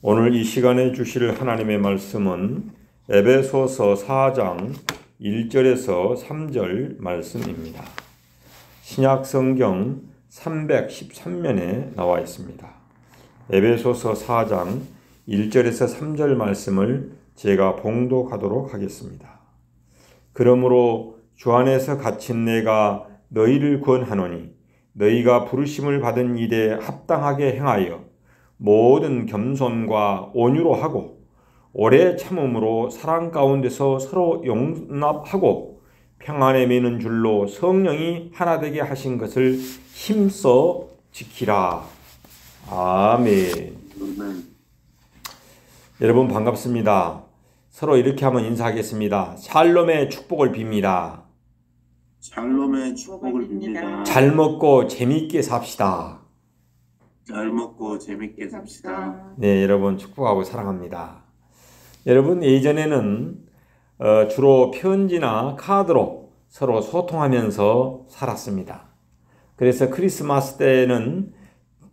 오늘 이 시간에 주실 하나님의 말씀은 에베소서 4장 1절에서 3절 말씀입니다. 신약 성경 313면에 나와 있습니다. 에베소서 4장 1절에서 3절 말씀을 제가 봉독하도록 하겠습니다. 그러므로 주 안에서 갇힌 내가 너희를 권하노니 너희가 부르심을 받은 일에 합당하게 행하여 모든 겸손과 온유로 하고 오래 참음으로 사랑 가운데서 서로 용납하고 평안에 매는 줄로 성령이 하나 되게 하신 것을 힘써 지키라. 아멘. 여러분 반갑습니다. 서로 이렇게 한번 인사하겠습니다. 샬롬의 축복을 빕니다. 샬롬의 축복을 빕니다. 잘 먹고 재미있게 삽시다. 잘 먹고 재밌게 삽시다. 네, 여러분 축복하고 사랑합니다. 여러분 예전에는 주로 편지나 카드로 서로 소통하면서 살았습니다. 그래서 크리스마스 때는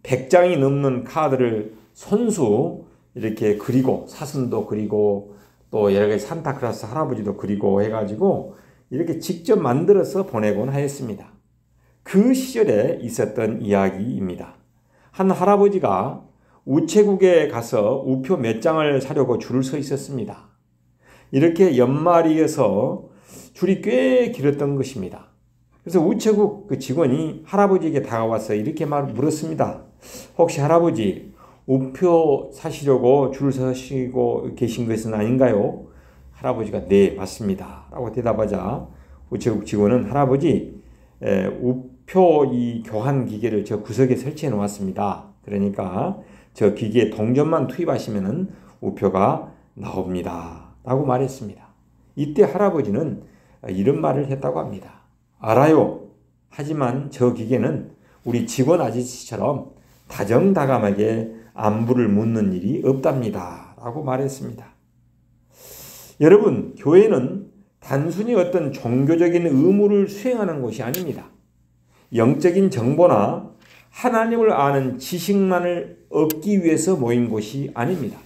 100장이 넘는 카드를 손수 이렇게 그리고 사슴도 그리고 또 여러 가지 산타클로스 할아버지도 그리고 해가지고 이렇게 직접 만들어서 보내곤 하였습니다. 그 시절에 있었던 이야기입니다. 한 할아버지가 우체국에 가서 우표 몇 장을 사려고 줄을 서 있었습니다. 이렇게 연말이어서 줄이 꽤 길었던 것입니다. 그래서 우체국 그 직원이 할아버지에게 다가와서 이렇게 물었습니다. 혹시 할아버지 우표 사시려고 줄 서시고 계신 것은 아닌가요? 할아버지가 네 맞습니다 라고 대답하자 우체국 직원은 할아버지 우표 이 교환 기계를 저 구석에 설치해 놓았습니다. 그러니까 저 기계에 동전만 투입하시면 우표가 나옵니다 라고 말했습니다. 이때 할아버지는 이런 말을 했다고 합니다. 알아요. 하지만 저 기계는 우리 직원 아저씨처럼 다정다감하게 안부를 묻는 일이 없답니다 라고 말했습니다. 여러분, 교회는 단순히 어떤 종교적인 의무를 수행하는 곳이 아닙니다. 영적인 정보나 하나님을 아는 지식만을 얻기 위해서 모인 곳이 아닙니다.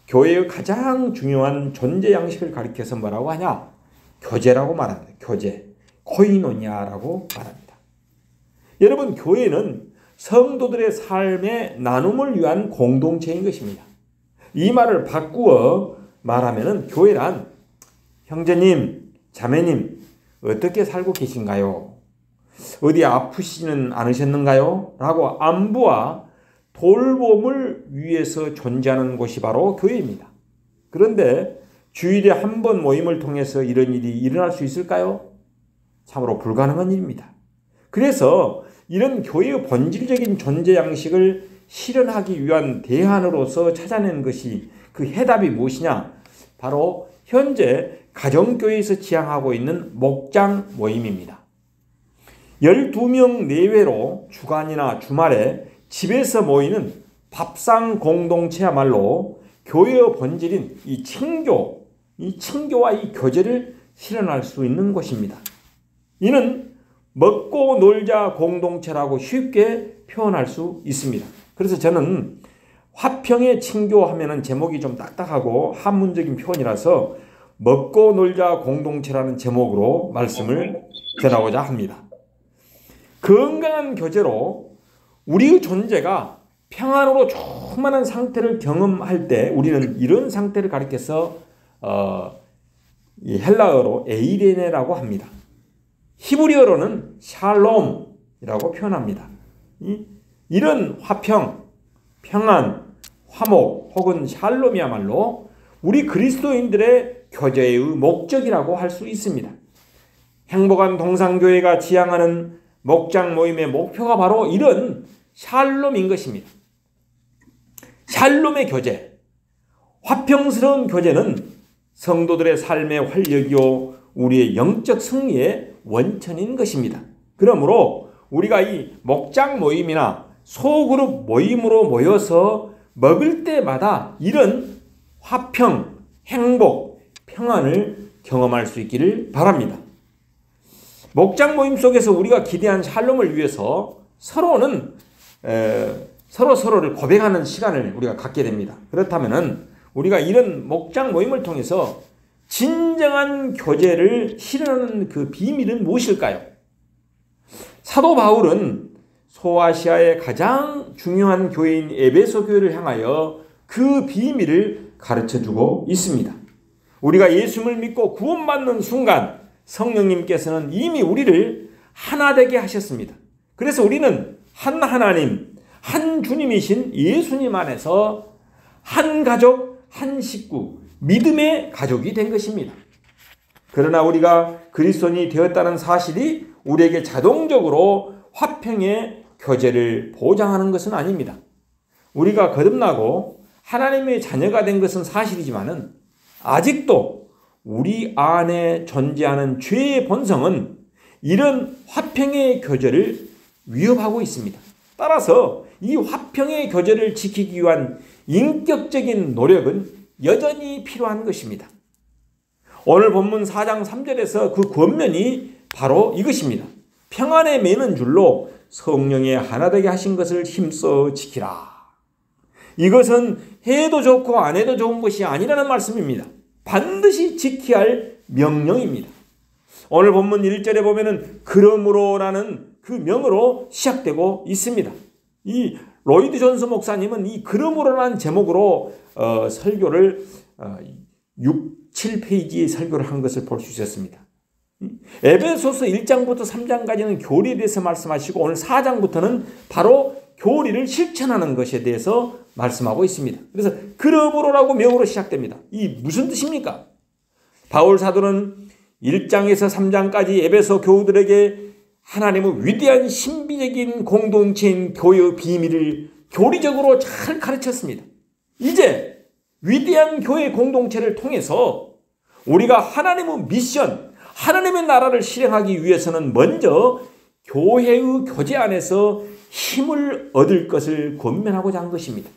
교회의 가장 중요한 존재 양식을 가리켜서 뭐라고 하냐? 교제라고 말합니다. 교제, 코이노니아라고 말합니다. 여러분, 교회는 성도들의 삶의 나눔을 위한 공동체인 것입니다. 이 말을 바꾸어 말하면 교회란 형제님, 자매님 어떻게 살고 계신가요? 어디 아프시지는 않으셨는가요? 라고 안부와 돌봄을 위해서 존재하는 곳이 바로 교회입니다. 그런데 주일에 한 번 모임을 통해서 이런 일이 일어날 수 있을까요? 참으로 불가능한 일입니다. 그래서 이런 교회의 본질적인 존재 양식을 실현하기 위한 대안으로서 찾아낸 것이 그 해답이 무엇이냐? 바로 현재 가정교회에서 지향하고 있는 목장 모임입니다. 12명 내외로 주간이나 주말에 집에서 모이는 밥상 공동체야말로 교회의 본질인 이 친교와 이 교제를 실현할 수 있는 곳입니다. 이는 먹고 놀자 공동체라고 쉽게 표현할 수 있습니다. 그래서 저는 화평의 친교하면은 제목이 좀 딱딱하고 한문적인 표현이라서 먹고 놀자 공동체라는 제목으로 말씀을 전하고자 합니다. 건강한 교제로 우리의 존재가 평안으로 충만한 상태를 경험할 때 우리는 이런 상태를 가리켜서 이 헬라어로 에이레네라고 합니다. 히브리어로는 샬롬이라고 표현합니다. 이런 화평, 평안, 화목 혹은 샬롬이야말로 우리 그리스도인들의 교제의 목적이라고 할 수 있습니다. 행복한 동산교회가 지향하는 목장 모임의 목표가 바로 이런 샬롬인 것입니다. 샬롬의 교제, 화평스러운 교제는 성도들의 삶의 활력이요 우리의 영적 승리의 원천인 것입니다. 그러므로 우리가 이 목장 모임이나 소그룹 모임으로 모여서 먹을 때마다 이런 화평, 행복, 평안을 경험할 수 있기를 바랍니다. 목장 모임 속에서 우리가 기대한 샬롬을 위해서 서로는 서로를 고백하는 시간을 우리가 갖게 됩니다. 그렇다면은 우리가 이런 목장 모임을 통해서 진정한 교제를 실현하는 그 비밀은 무엇일까요? 사도 바울은 소아시아의 가장 중요한 교회인 에베소 교회를 향하여 그 비밀을 가르쳐주고 있습니다. 우리가 예수님을 믿고 구원받는 순간 성령님께서는 이미 우리를 하나 되게 하셨습니다. 그래서 우리는 한 하나님, 한 주님이신 예수님 안에서 한 가족, 한 식구, 믿음의 가족이 된 것입니다. 그러나 우리가 그리스도인이 되었다는 사실이 우리에게 자동적으로 화평의 교제를 보장하는 것은 아닙니다. 우리가 거듭나고 하나님의 자녀가 된 것은 사실이지만은 아직도 우리 안에 존재하는 죄의 본성은 이런 화평의 교제를 위협하고 있습니다. 따라서 이 화평의 교제를 지키기 위한 인격적인 노력은 여전히 필요한 것입니다. 오늘 본문 4장 3절에서 그 권면이 바로 이것입니다. 평안에 매는 줄로 성령에 하나 되게 하신 것을 힘써 지키라. 이것은 해도 좋고 안 해도 좋은 것이 아니라는 말씀입니다. 반드시 지켜야 할 명령입니다. 오늘 본문 1절에 보면은 그러므로라는 그 명으로 시작되고 있습니다. 이 로이드 존스 목사님은 이 그러므로라는 제목으로 설교를 6, 7페이지의 설교를 한 것을 볼 수 있었습니다. 에베소서 1장부터 3장까지는 교리에 대해서 말씀하시고 오늘 4장부터는 바로 교리를 실천하는 것에 대해서 말씀하고 있습니다. 그래서 그러므로라고 명으로 시작됩니다. 이 무슨 뜻입니까? 바울 사도는 1장에서 3장까지 에베소 교우들에게 하나님의 위대한 신비적인 공동체인 교회의 비밀을 교리적으로 잘 가르쳤습니다. 이제 위대한 교회 공동체를 통해서 우리가 하나님의 미션, 하나님의 나라를 실행하기 위해서는 먼저 교회의 교제 안에서 힘을 얻을 것을 권면하고자 한 것입니다.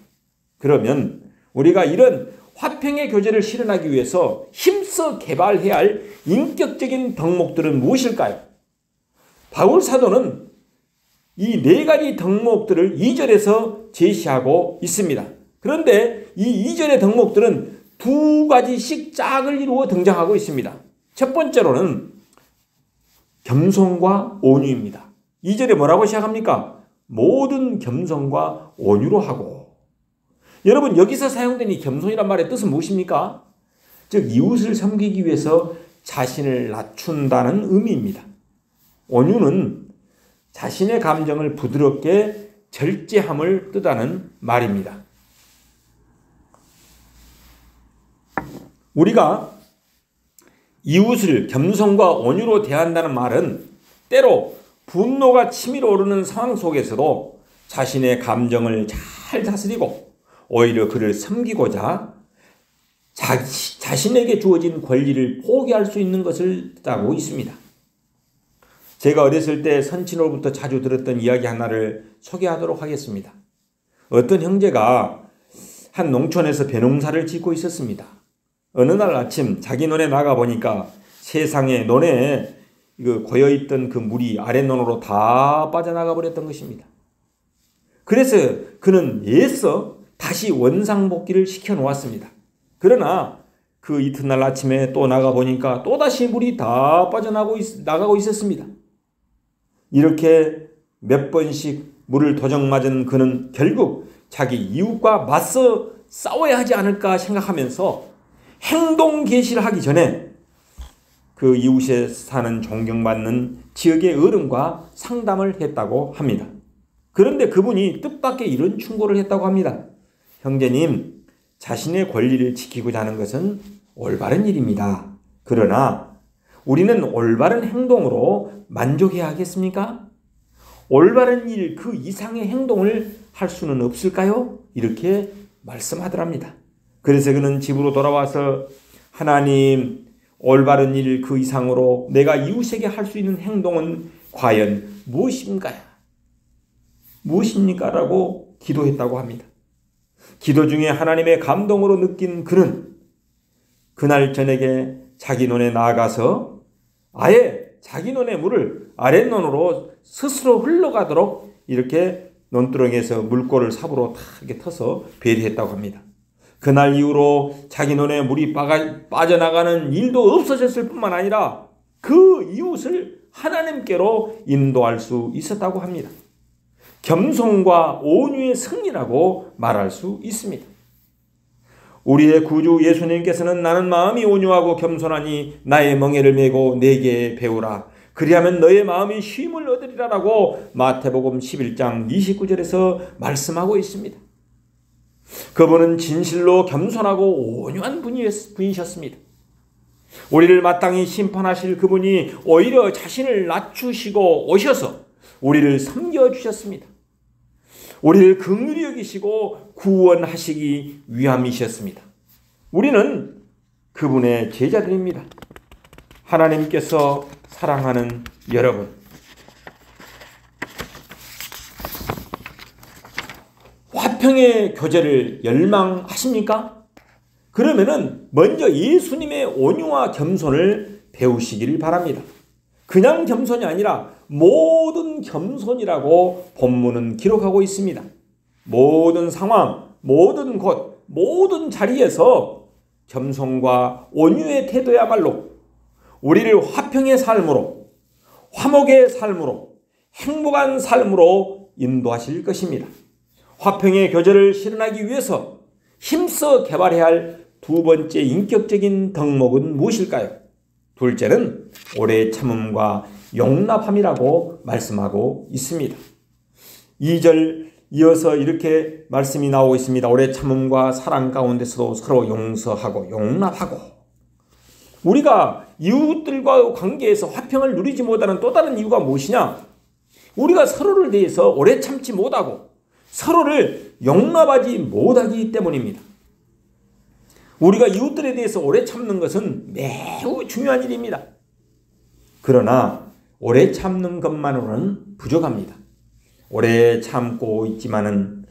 그러면 우리가 이런 화평의 교제를 실현하기 위해서 힘써 개발해야 할 인격적인 덕목들은 무엇일까요? 바울 사도는 이 네 가지 덕목들을 2절에서 제시하고 있습니다. 그런데 이 2절의 덕목들은 두 가지씩 짝을 이루어 등장하고 있습니다. 첫 번째로는 겸손과 온유입니다. 2절에 뭐라고 시작합니까? 모든 겸손과 온유로 하고. 여러분, 여기서 사용된 이 겸손이란 말의 뜻은 무엇입니까? 즉 이웃을 섬기기 위해서 자신을 낮춘다는 의미입니다. 온유는 자신의 감정을 부드럽게 절제함을 뜻하는 말입니다. 우리가 이웃을 겸손과 온유로 대한다는 말은 때로 분노가 치밀어 오르는 상황 속에서도 자신의 감정을 잘 다스리고 오히려 그를 섬기고자 자신에게 주어진 권리를 포기할 수 있는 것을 뜻하고 있습니다. 제가 어렸을 때 선친으로부터 자주 들었던 이야기 하나를 소개하도록 하겠습니다. 어떤 형제가 한 농촌에서 벼농사를 짓고 있었습니다. 어느 날 아침 자기 논에 나가보니까 세상에 논에 고여있던 그 물이 아랫논으로 다 빠져나가 버렸던 것입니다. 그래서 그는 애써 다시 원상복귀를 시켜놓았습니다. 그러나 그 이튿날 아침에 또 나가보니까 또다시 물이 다 빠져나가고 있었습니다. 이렇게 몇 번씩 물을 도적맞은 그는 결국 자기 이웃과 맞서 싸워야 하지 않을까 생각하면서 행동 개시를 하기 전에 그 이웃에 사는 존경받는 지역의 어른과 상담을 했다고 합니다. 그런데 그분이 뜻밖의 이런 충고를 했다고 합니다. 형제님, 자신의 권리를 지키고자 하는 것은 올바른 일입니다. 그러나 우리는 올바른 행동으로 만족해야 하겠습니까? 올바른 일 그 이상의 행동을 할 수는 없을까요? 이렇게 말씀하더랍니다. 그래서 그는 집으로 돌아와서 하나님, 올바른 일 그 이상으로 내가 이웃에게 할 수 있는 행동은 과연 무엇입니까? 라고 기도했다고 합니다. 기도 중에 하나님의 감동으로 느낀 그는 그날 저녁에 자기 논에 나아가서 아예 자기 논의 물을 아랫논으로 스스로 흘러가도록 이렇게 논두렁에서 물꼬를 삽으로 다 이렇게 터서 배리했다고 합니다. 그날 이후로 자기 눈에 물이 빠져나가는 일도 없어졌을 뿐만 아니라 그 이웃을 하나님께로 인도할 수 있었다고 합니다. 겸손과 온유의 승리라고 말할 수 있습니다. 우리의 구주 예수님께서는 나는 마음이 온유하고 겸손하니 나의 멍에를 메고 내게 배우라. 그리하면 너의 마음이 쉼을 얻으리라라고 마태복음 11장 29절에서 말씀하고 있습니다. 그분은 진실로 겸손하고 온유한 분이셨습니다. 우리를 마땅히 심판하실 그분이 오히려 자신을 낮추시고 오셔서 우리를 섬겨주셨습니다. 우리를 긍휼히 여기시고 구원하시기 위함이셨습니다. 우리는 그분의 제자들입니다. 하나님께서 사랑하는 여러분, 화평의 교제를 열망하십니까? 그러면은 먼저 예수님의 온유와 겸손을 배우시기를 바랍니다. 그냥 겸손이 아니라 모든 겸손이라고 본문은 기록하고 있습니다. 모든 상황, 모든 곳, 모든 자리에서 겸손과 온유의 태도야말로 우리를 화평의 삶으로, 화목의 삶으로, 행복한 삶으로 인도하실 것입니다. 화평의 교제를 실현하기 위해서 힘써 개발해야 할 두 번째 인격적인 덕목은 무엇일까요? 둘째는 오래 참음과 용납함이라고 말씀하고 있습니다. 2절 이어서 이렇게 말씀이 나오고 있습니다. 오래 참음과 사랑 가운데서도 서로 용서하고 용납하고. 우리가 이웃들과 관계에서 화평을 누리지 못하는 또 다른 이유가 무엇이냐? 우리가 서로를 대해서 오래 참지 못하고 서로를 용납하지 못하기 때문입니다. 우리가 이웃들에 대해서 오래 참는 것은 매우 중요한 일입니다. 그러나 오래 참는 것만으로는 부족합니다. 오래 참고 있지만은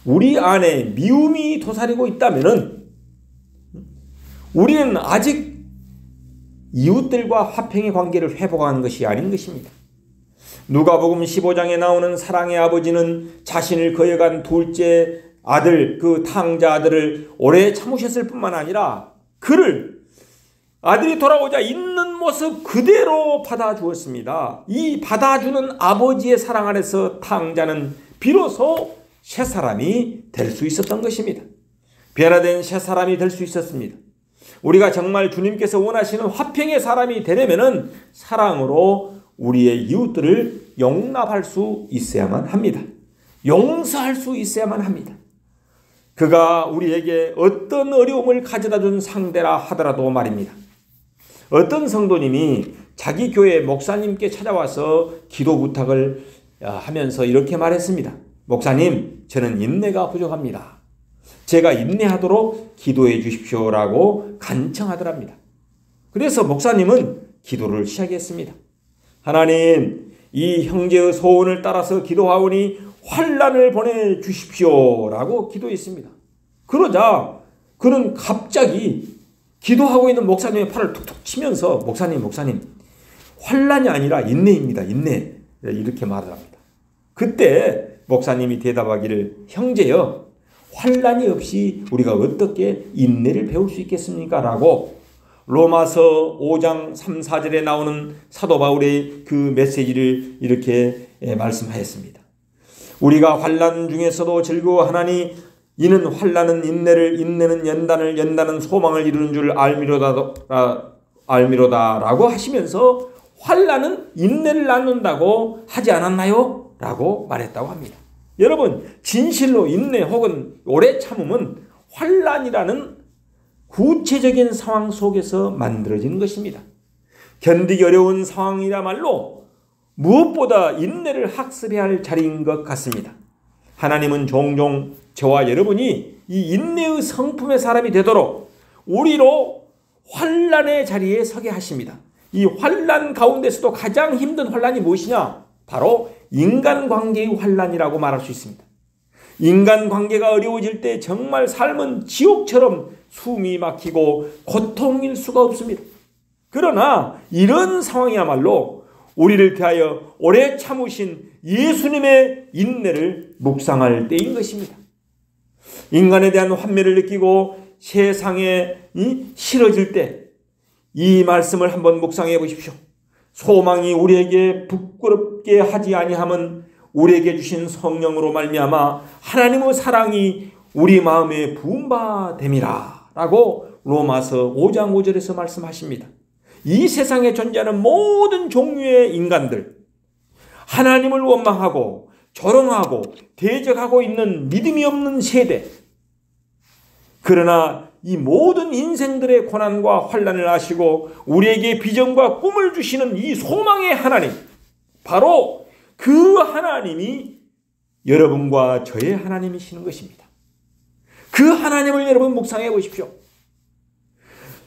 우리 안에 미움이 도사리고 있다면은 우리는 아직 이웃들과 화평의 관계를 회복하는 것이 아닌 것입니다. 누가복음 15장에 나오는 사랑의 아버지는 자신을 거역한 둘째 아들, 그 탕자 아들을 오래 참으셨을 뿐만 아니라 그를 아들이 돌아오자 있는 모습 그대로 받아주었습니다. 이 받아주는 아버지의 사랑 안에서 탕자는 비로소 새사람이 될 수 있었던 것입니다. 변화된 새사람이 될 수 있었습니다. 우리가 정말 주님께서 원하시는 화평의 사람이 되려면 사랑으로 우리의 이웃들을 용납할 수 있어야만 합니다. 용서할 수 있어야만 합니다. 그가 우리에게 어떤 어려움을 가져다 준 상대라 하더라도 말입니다. 어떤 성도님이 자기 교회 목사님께 찾아와서 기도 부탁을 하면서 이렇게 말했습니다. 목사님, 저는 인내가 부족합니다. 제가 인내하도록 기도해 주십시오라고 간청하더랍니다. 그래서 목사님은 기도를 시작했습니다. 하나님, 이 형제의 소원을 따라서 기도하오니 환난을 보내주십시오라고 기도했습니다. 그러자 그는 갑자기 기도하고 있는 목사님의 팔을 툭툭 치면서 목사님 환난이 아니라 인내입니다. 인내. 이렇게 말을 합니다. 그때 목사님이 대답하기를 형제여, 환난이 없이 우리가 어떻게 인내를 배울 수 있겠습니까? 라고 로마서 5장 3, 4절에 나오는 사도 바울의 그 메시지를 이렇게 말씀하였습니다. 우리가 환난 중에서도 즐거워하나니 이는 환난은 인내를, 인내는 연단을, 연단은 소망을 이루는 줄 알미로다라고 하시면서 환난은 인내를 낳는다고 하지 않았나요? 라고 말했다고 합니다. 여러분, 진실로 인내 혹은 오래 참음은 환난이라는 구체적인 상황 속에서 만들어지는 것입니다. 견디기 어려운 상황이라말로 무엇보다 인내를 학습해야 할 자리인 것 같습니다. 하나님은 종종 저와 여러분이 이 인내의 성품의 사람이 되도록 우리로 환난의 자리에 서게 하십니다. 이 환난 가운데서도 가장 힘든 환난이 무엇이냐? 바로 인간관계의 환난이라고 말할 수 있습니다. 인간관계가 어려워질 때 정말 삶은 지옥처럼 숨이 막히고 고통일 수가 없습니다. 그러나 이런 상황이야말로 우리를 대하여 오래 참으신 예수님의 인내를 묵상할 때인 것입니다. 인간에 대한 환멸을 느끼고 세상에 싫어질 때 이 말씀을 한번 묵상해 보십시오. 소망이 우리에게 부끄럽게 하지 아니함은 우리에게 주신 성령으로 말미암아 하나님의 사랑이 우리 마음에 부은 바 됨이라 라고 로마서 5장 5절에서 말씀하십니다. 이 세상에 존재하는 모든 종류의 인간들, 하나님을 원망하고 조롱하고 대적하고 있는 믿음이 없는 세대, 그러나 이 모든 인생들의 고난과 환난을 아시고 우리에게 비전과 꿈을 주시는 이 소망의 하나님, 바로 그 하나님이 여러분과 저의 하나님이시는 것입니다. 그 하나님을 여러분 묵상해 보십시오.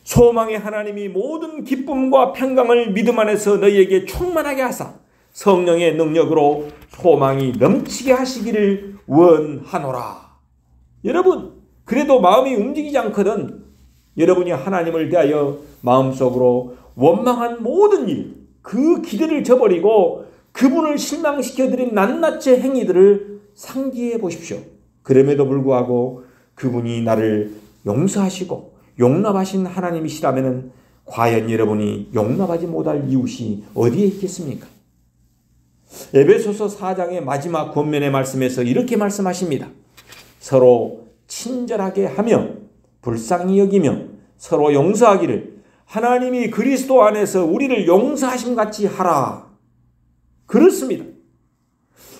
소망의 하나님이 모든 기쁨과 평강을 믿음 안에서 너희에게 충만하게 하사 성령의 능력으로 소망이 넘치게 하시기를 원하노라. 여러분, 그래도 마음이 움직이지 않거든 여러분이 하나님을 대하여 마음속으로 원망한 모든 일, 그 기대를 저버리고 그분을 실망시켜드린 낱낱의 행위들을 상기해 보십시오. 그럼에도 불구하고 그분이 나를 용서하시고 용납하신 하나님이시라면 과연 여러분이 용납하지 못할 이웃이 어디에 있겠습니까? 에베소서 4장의 마지막 권면의 말씀에서 이렇게 말씀하십니다. 서로 친절하게 하며 불쌍히 여기며 서로 용서하기를 하나님이 그리스도 안에서 우리를 용서하심 같이 하라. 그렇습니다.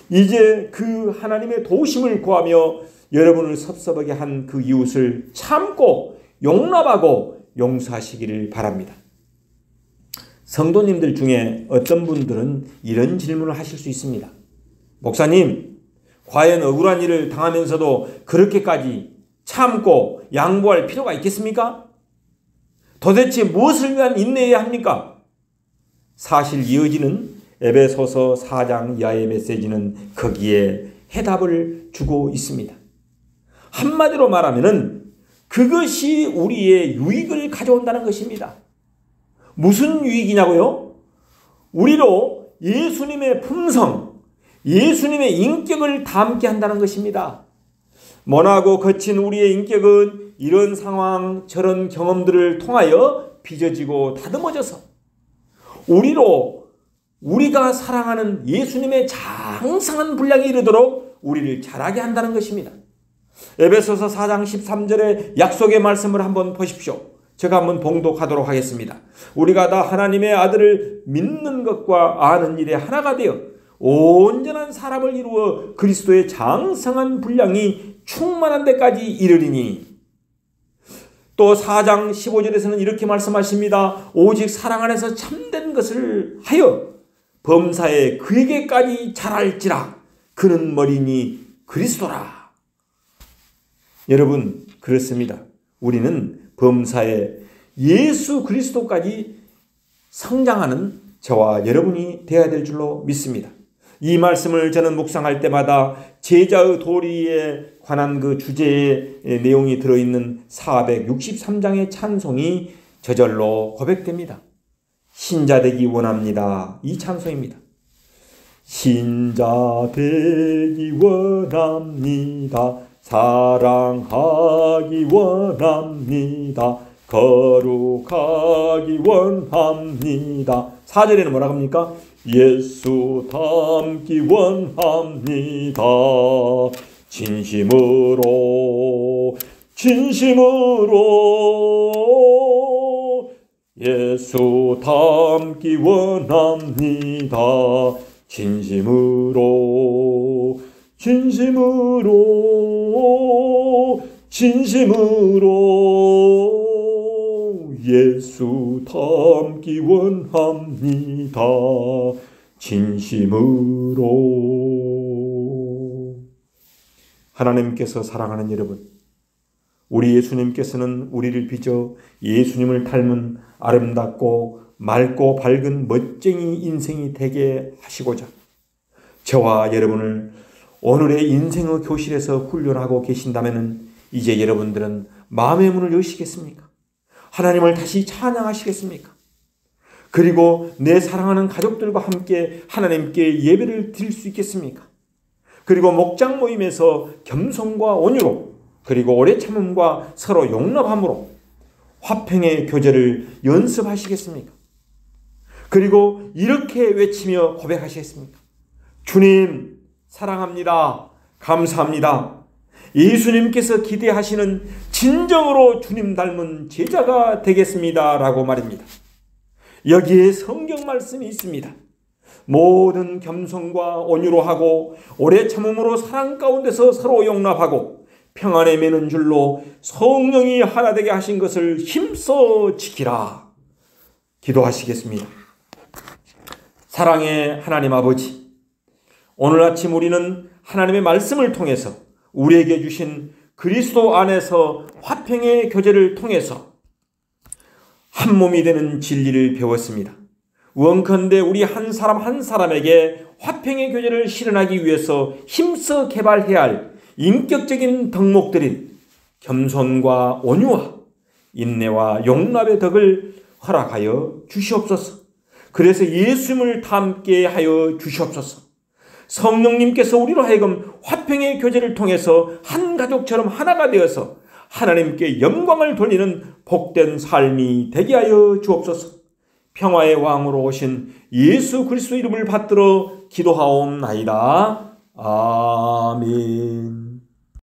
이제 그 하나님의 도우심을 구하며 여러분을 섭섭하게 한 그 이웃을 참고 용납하고 용서하시기를 바랍니다. 성도님들 중에 어떤 분들은 이런 질문을 하실 수 있습니다. 목사님, 과연 억울한 일을 당하면서도 그렇게까지 참고 양보할 필요가 있겠습니까? 도대체 무엇을 위한 인내해야 합니까? 사실 이어지는 에베소서 4장 이하의 메시지는 거기에 해답을 주고 있습니다. 한마디로 말하면 그것이 우리의 유익을 가져온다는 것입니다. 무슨 유익이냐고요? 우리로 예수님의 품성, 예수님의 인격을 담게 한다는 것입니다. 모나고 거친 우리의 인격은 이런 상황, 저런 경험들을 통하여 빚어지고 다듬어져서 우리로 우리가 사랑하는 예수님의 장성한 분량에 이르도록 우리를 자라게 한다는 것입니다. 에베소서 4장 13절의 약속의 말씀을 한번 보십시오. 제가 한번 봉독하도록 하겠습니다. 우리가 다 하나님의 아들을 믿는 것과 아는 일에 하나가 되어 온전한 사람을 이루어 그리스도의 장성한 분량이 충만한 데까지 이르리니. 또 4장 15절에서는 이렇게 말씀하십니다. 오직 사랑 안에서 참된 것을 하여 범사에 그에게까지 자랄지라. 그는 머리니 그리스도라. 여러분, 그렇습니다. 우리는 범사에 예수 그리스도까지 성장하는 저와 여러분이 되어야 될 줄로 믿습니다. 이 말씀을 저는 묵상할 때마다 제자의 도리에 관한 그 주제의 내용이 들어있는 463장의 찬송이 저절로 고백됩니다. 신자 되기 원합니다. 이 찬송입니다. 신자 되기 원합니다. 사랑하기 원합니다. 거룩하기 원합니다. 4절에는 뭐라고 합니까? 예수 닮기 원합니다. 진심으로 예수 닮기 원합니다. 진심으로 예수 닮기 원합니다. 진심으로. 하나님께서 사랑하는 여러분, 우리 예수님께서는 우리를 빚어 예수님을 닮은 아름답고 맑고 밝은 멋쟁이 인생이 되게 하시고자 저와 여러분을 오늘의 인생의 교실에서 훈련하고 계신다면 이제 여러분들은 마음의 문을 여시겠습니까? 하나님을 다시 찬양하시겠습니까? 그리고 내 사랑하는 가족들과 함께 하나님께 예배를 드릴 수 있겠습니까? 그리고 목장 모임에서 겸손과 온유로, 그리고 오래 참음과 서로 용납함으로 화평의 교제를 연습하시겠습니까? 그리고 이렇게 외치며 고백하시겠습니까? 주님 사랑합니다. 감사합니다. 예수님께서 기대하시는 진정으로 주님 닮은 제자가 되겠습니다. 라고 말입니다. 여기에 성경 말씀이 있습니다. 모든 겸손과 온유로 하고 오래 참음으로 사랑 가운데서 서로 용납하고 평안에 매는 줄로 성령이 하나 되게 하신 것을 힘써 지키라. 기도하시겠습니다. 사랑의 하나님 아버지, 오늘 아침 우리는 하나님의 말씀을 통해서 우리에게 주신 그리스도 안에서 화평의 교제를 통해서 한 몸이 되는 진리를 배웠습니다. 원컨대 우리 한 사람 한 사람에게 화평의 교제를 실현하기 위해서 힘써 개발해야 할 인격적인 덕목들인 겸손과 온유와 인내와 용납의 덕을 허락하여 주시옵소서. 그래서 예수님을 닮게 하여 주시옵소서. 성령님께서 우리로 하여금 화평의 교제를 통해서 한 가족처럼 하나가 되어서 하나님께 영광을 돌리는 복된 삶이 되게 하여 주옵소서. 평화의 왕으로 오신 예수 그리스도 이름을 받들어 기도하옵나이다. 아멘.